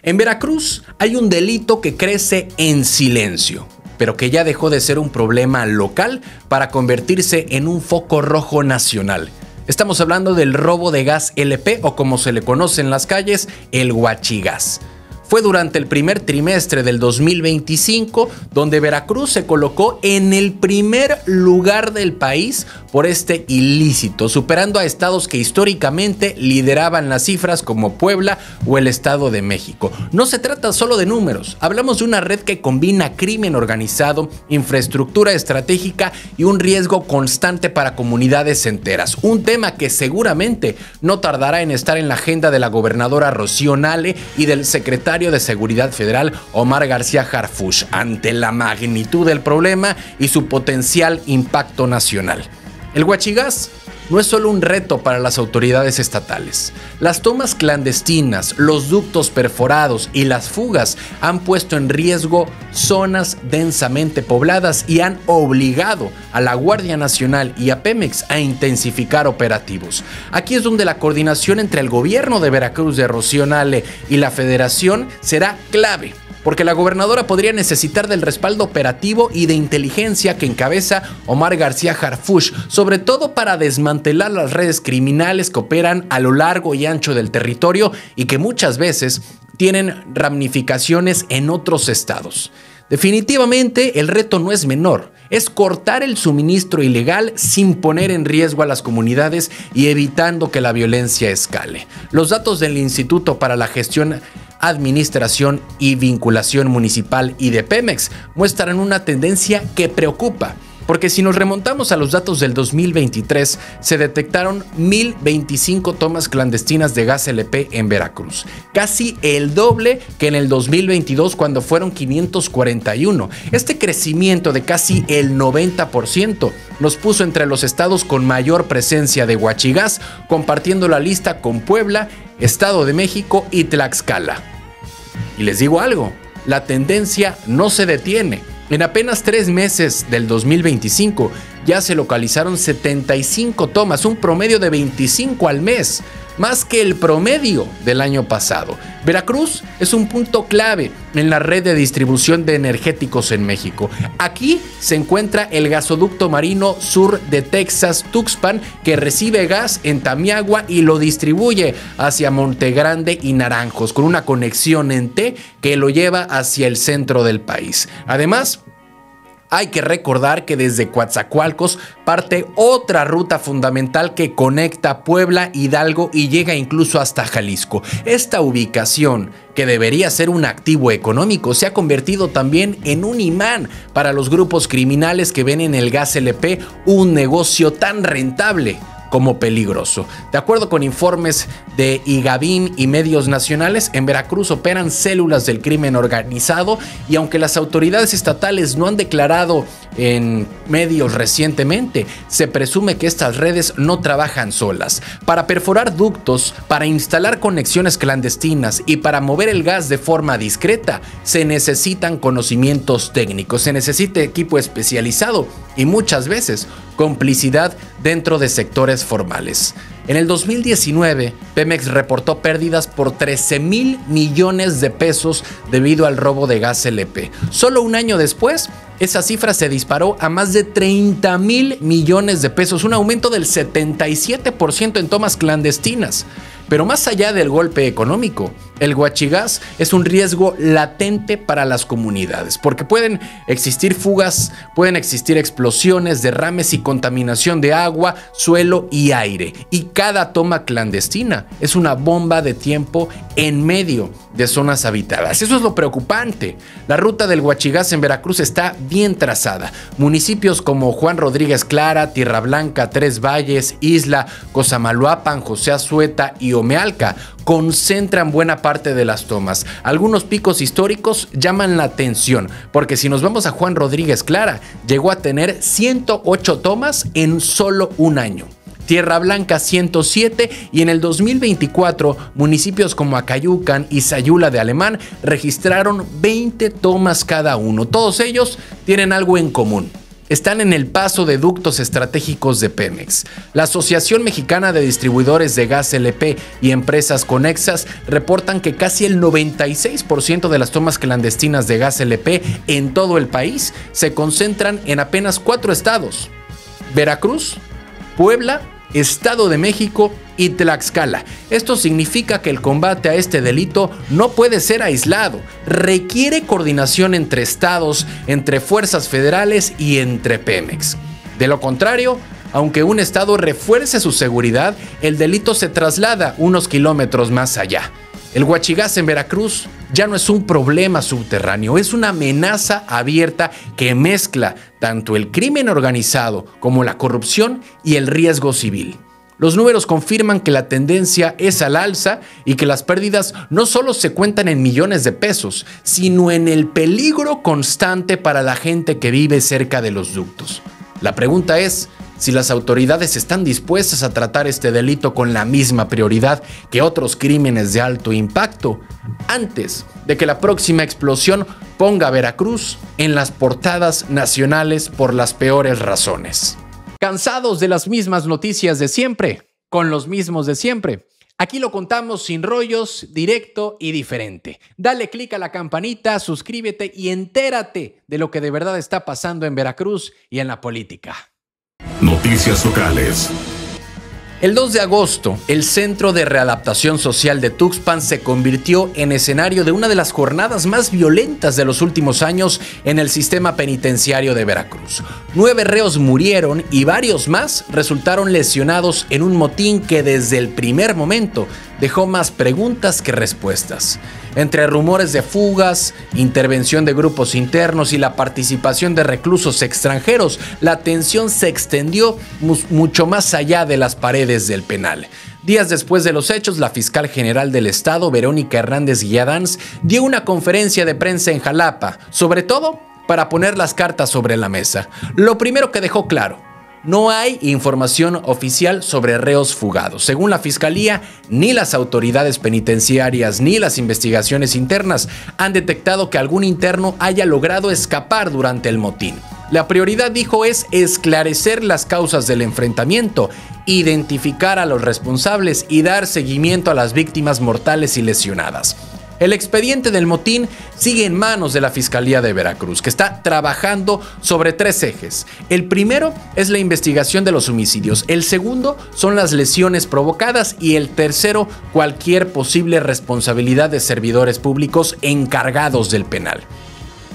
En Veracruz hay un delito que crece en silencio, pero que ya dejó de ser un problema local para convertirse en un foco rojo nacional. Estamos hablando del robo de gas LP, o como se le conoce en las calles, el huachigás. Fue durante el primer trimestre del 2025 donde Veracruz se colocó en el primer lugar del país por este ilícito, superando a estados que históricamente lideraban las cifras como Puebla o el Estado de México. No se trata solo de números, hablamos de una red que combina crimen organizado, infraestructura estratégica y un riesgo constante para comunidades enteras. Un tema que seguramente no tardará en estar en la agenda de la gobernadora Rocío Nale y del secretario de Seguridad Federal Omar García Harfuch, ante la magnitud del problema y su potencial impacto nacional. El huachigás no es solo un reto para las autoridades estatales. Las tomas clandestinas, los ductos perforados y las fugas han puesto en riesgo zonas densamente pobladas y han obligado a la Guardia Nacional y a Pemex a intensificar operativos. Aquí es donde la coordinación entre el gobierno de Veracruz de Rocío Nale y la Federación será clave, porque la gobernadora podría necesitar del respaldo operativo y de inteligencia que encabeza Omar García Harfuch, sobre todo para desmantelar las redes criminales que operan a lo largo y ancho del territorio y que muchas veces tienen ramificaciones en otros estados. Definitivamente el reto no es menor, es cortar el suministro ilegal sin poner en riesgo a las comunidades y evitando que la violencia escale. Los datos del Instituto para la Gestión, Administración y Vinculación Municipal y de Pemex muestran una tendencia que preocupa, porque si nos remontamos a los datos del 2023, se detectaron 1,025 tomas clandestinas de gas LP en Veracruz, casi el doble que en el 2022, cuando fueron 541. Este crecimiento de casi el 90% nos puso entre los estados con mayor presencia de huachigás, compartiendo la lista con Puebla, Estado de México y Tlaxcala. Y les digo algo, la tendencia no se detiene. En apenas 3 meses del 2025 ya se localizaron 75 tomas, un promedio de 25 al mes, más que el promedio del año pasado. Veracruz es un punto clave en la red de distribución de energéticos en México. Aquí se encuentra el gasoducto marino sur de Texas, Tuxpan, que recibe gas en Tamiagua y lo distribuye hacia Montegrande y Naranjos, con una conexión en T que lo lleva hacia el centro del país. Además, hay que recordar que desde Coatzacoalcos parte otra ruta fundamental que conecta Puebla, Hidalgo y llega incluso hasta Jalisco. Esta ubicación, que debería ser un activo económico, se ha convertido también en un imán para los grupos criminales que ven en el gas LP un negocio tan rentable como peligroso. De acuerdo con informes de IGABIM y medios nacionales, en Veracruz operan células del crimen organizado y aunque las autoridades estatales no han declarado en medios recientemente, se presume que estas redes no trabajan solas. Para perforar ductos, para instalar conexiones clandestinas y para mover el gas de forma discreta, se necesitan conocimientos técnicos, se necesita equipo especializado y muchas veces complicidad dentro de sectores formales. En el 2019, Pemex reportó pérdidas por 13,000 millones de pesos debido al robo de gas LP. Solo un año después, esa cifra se disparó a más de 30,000 millones de pesos, un aumento del 77% en tomas clandestinas. Pero más allá del golpe económico, el huachigás es un riesgo latente para las comunidades, porque pueden existir fugas, pueden existir explosiones, derrames y contaminación de agua, suelo y aire. Y cada toma clandestina es una bomba de tiempo en medio de zonas habitadas. Eso es lo preocupante. La ruta del huachigás en Veracruz está bien trazada. Municipios como Juan Rodríguez Clara, Tierra Blanca, Tres Valles, Isla, Cosamaloapan, José Azueta y Omealca concentran buena parte de las tomas. Algunos picos históricos llaman la atención, porque si nos vamos a Juan Rodríguez Clara, llegó a tener 108 tomas en solo un año. Tierra Blanca 107 y en el 2024 municipios como Acayucan y Sayula de Alemán registraron 20 tomas cada uno. Todos ellos tienen algo en común: están en el paso de ductos estratégicos de Pemex. La Asociación Mexicana de Distribuidores de Gas LP y empresas conexas reportan que casi el 96% de las tomas clandestinas de gas LP en todo el país se concentran en apenas 4 estados: Veracruz, Puebla, Estado de México y Tlaxcala. Esto significa que el combate a este delito no puede ser aislado, requiere coordinación entre estados, entre fuerzas federales y entre Pemex. De lo contrario, aunque un estado refuerce su seguridad, el delito se traslada unos kilómetros más allá. El huachigás en Veracruz ya no es un problema subterráneo, es una amenaza abierta que mezcla tanto el crimen organizado como la corrupción y el riesgo civil. Los números confirman que la tendencia es al alza y que las pérdidas no solo se cuentan en millones de pesos, sino en el peligro constante para la gente que vive cerca de los ductos. La pregunta es si las autoridades están dispuestas a tratar este delito con la misma prioridad que otros crímenes de alto impacto, antes de que la próxima explosión ponga a Veracruz en las portadas nacionales por las peores razones. ¿Cansados de las mismas noticias de siempre? Con los mismos de siempre. Aquí lo contamos sin rollos, directo y diferente. Dale click a la campanita, suscríbete y entérate de lo que de verdad está pasando en Veracruz y en la política. Noticias locales. El 2 de agosto, el Centro de Readaptación Social de Tuxpan se convirtió en escenario de una de las jornadas más violentas de los últimos años en el sistema penitenciario de Veracruz. 9 reos murieron y varios más resultaron lesionados en un motín que desde el primer momento dejó más preguntas que respuestas. Entre rumores de fugas, intervención de grupos internos y la participación de reclusos extranjeros, la tensión se extendió mucho más allá de las paredes del penal. Días después de los hechos, la fiscal general del estado, Verónica Hernández Guiadans, dio una conferencia de prensa en Jalapa, sobre todo para poner las cartas sobre la mesa. Lo primero que dejó claro: no hay información oficial sobre reos fugados. Según la Fiscalía, ni las autoridades penitenciarias ni las investigaciones internas han detectado que algún interno haya logrado escapar durante el motín. La prioridad, dijo, es esclarecer las causas del enfrentamiento, identificar a los responsables y dar seguimiento a las víctimas mortales y lesionadas. El expediente del motín sigue en manos de la Fiscalía de Veracruz, que está trabajando sobre 3 ejes. El primero es la investigación de los homicidios, el segundo son las lesiones provocadas y el tercero, cualquier posible responsabilidad de servidores públicos encargados del penal.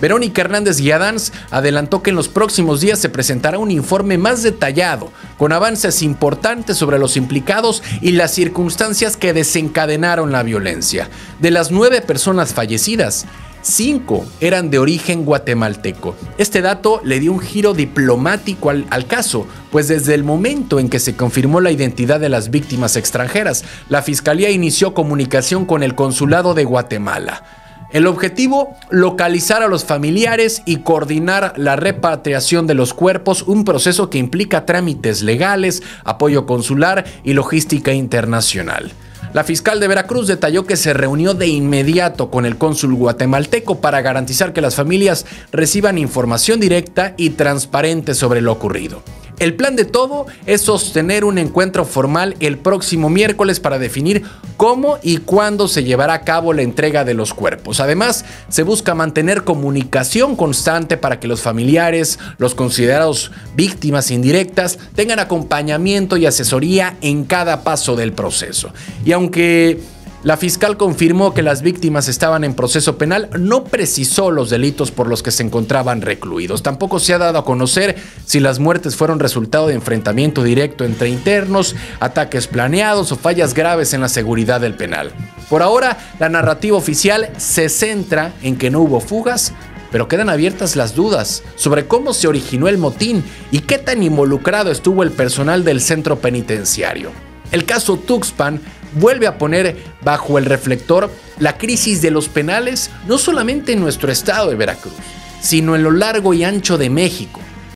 Verónica Hernández Guiadans adelantó que en los próximos días se presentará un informe más detallado, con avances importantes sobre los implicados y las circunstancias que desencadenaron la violencia. De las 9 personas fallecidas, 5 eran de origen guatemalteco. Este dato le dio un giro diplomático al caso, pues desde el momento en que se confirmó la identidad de las víctimas extranjeras, la Fiscalía inició comunicación con el Consulado de Guatemala. El objetivo: localizar a los familiares y coordinar la repatriación de los cuerpos, un proceso que implica trámites legales, apoyo consular y logística internacional. La fiscal de Veracruz detalló que se reunió de inmediato con el cónsul guatemalteco para garantizar que las familias reciban información directa y transparente sobre lo ocurrido. El plan de todo es sostener un encuentro formal el próximo miércoles para definir cómo y cuándo se llevará a cabo la entrega de los cuerpos. Además, se busca mantener comunicación constante para que los familiares, los considerados víctimas indirectas, tengan acompañamiento y asesoría en cada paso del proceso. Y aunque la fiscal confirmó que las víctimas estaban en proceso penal, no precisó los delitos por los que se encontraban recluidos. Tampoco se ha dado a conocer si las muertes fueron resultado de enfrentamiento directo entre internos, ataques planeados o fallas graves en la seguridad del penal. Por ahora, la narrativa oficial se centra en que no hubo fugas, pero quedan abiertas las dudas sobre cómo se originó el motín y qué tan involucrado estuvo el personal del centro penitenciario. El caso Tuxpan vuelve a poner bajo el reflector la crisis de los penales, no solamente en nuestro estado de Veracruz, sino en lo largo y ancho de México.